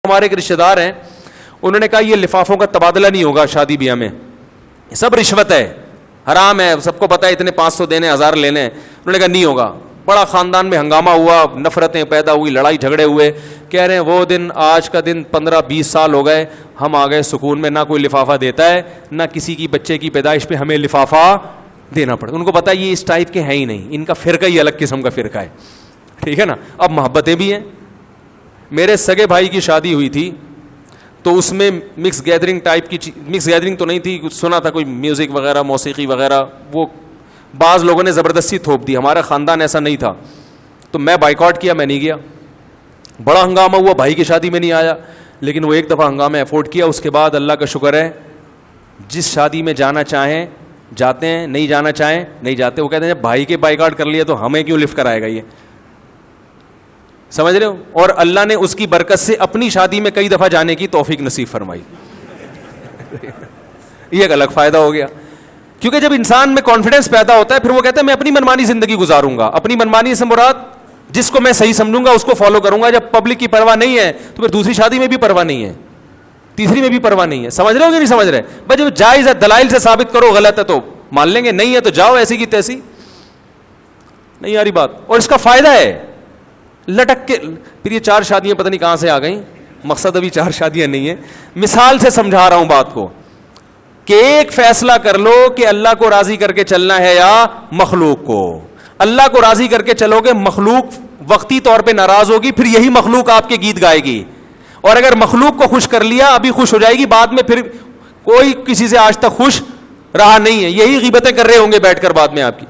ہمارے ایک رشتے دار ہیں, انہوں نے کہا یہ لفافوں کا تبادلہ نہیں ہوگا شادی بیاہ میں, سب رشوت ہے, حرام ہے, سب کو پتا ہے اتنے 500 دینے 1000 لینے. انہوں نے کہا نہیں ہوگا. بڑا خاندان میں ہنگامہ ہوا, نفرتیں پیدا ہوئی, لڑائی جھگڑے ہوئے. کہہ رہے ہیں وہ دن, آج کا دن 15-20 سال ہو گئے, ہم آ گئے سکون میں, نہ کوئی لفافہ دیتا ہے, نہ کسی کی بچے کی پیدائش پہ ہمیں لفافہ دینا پڑتا. ان کو پتا ہے یہ اس ٹائپ کے ہیں ہی نہیں, ان کا فرقہ ہی الگ قسم کا فرقہ ہے, ٹھیک ہے نا. اب محبتیں بھی ہیں. میرے سگے بھائی کی شادی ہوئی تھی تو اس میں مکس گیدرنگ ٹائپ کی, مکس گیدرنگ تو نہیں تھی, سنا تھا کوئی میوزک وغیرہ موسیقی وغیرہ, وہ بعض لوگوں نے زبردستی تھوپ دی. ہمارا خاندان ایسا نہیں تھا تو میں بائیکاٹ کیا, میں نہیں گیا. بڑا ہنگامہ ہوا, بھائی کی شادی میں نہیں آیا, لیکن وہ ایک دفعہ ہنگامہ افورڈ کیا. اس کے بعد اللہ کا شکر ہے جس شادی میں جانا چاہیں جاتے ہیں, نہیں جانا چاہیں نہیں جاتے. وہ کہتے ہیں بھائی کے بائیکاٹ کر لیا تو ہمیں کیوں لفٹ کرائے گا یہ, سمجھ رہے ہو. اور اللہ نے اس کی برکت سے اپنی شادی میں کئی دفعہ جانے کی توفیق نصیب فرمائی. یہ ایک الگ فائدہ ہو گیا, کیونکہ جب انسان میں کانفیڈنس پیدا ہوتا ہے پھر وہ کہتا ہے میں اپنی منمانی زندگی گزاروں گا. اپنی منمانی سے مراد جس کو میں صحیح سمجھوں گا اس کو فالو کروں گا. جب پبلک کی پرواہ نہیں ہے تو پھر دوسری شادی میں بھی پرواہ نہیں ہے, تیسری میں بھی پرواہ نہیں ہے. سمجھ رہے ہو کہ نہیں سمجھ رہے؟ بھائی جب جائز ہے, دلائل سے ثابت کرو, غلط ہے تو مان لیں گے, نہیں ہے تو جاؤ ایسی کی تیسی. نہیں آ رہی بات. اور اس کا فائدہ ہے لٹک کے. پھر یہ 4 شادیاں پتہ نہیں کہاں سے آ گئیں, مقصد ابھی 4 شادیاں نہیں ہیں, مثال سے سمجھا رہا ہوں بات کو, کہ ایک فیصلہ کر لو کہ اللہ کو راضی کر کے چلنا ہے یا مخلوق کو. اللہ کو راضی کر کے چلو گے, مخلوق وقتی طور پہ ناراض ہوگی, پھر یہی مخلوق آپ کے گیت گائے گی. اور اگر مخلوق کو خوش کر لیا ابھی خوش ہو جائے گی, بعد میں پھر کوئی کسی سے آج تک خوش رہا نہیں ہے, یہی غیبتیں کر رہے ہوں گے بیٹھ کر بعد میں آپ کی.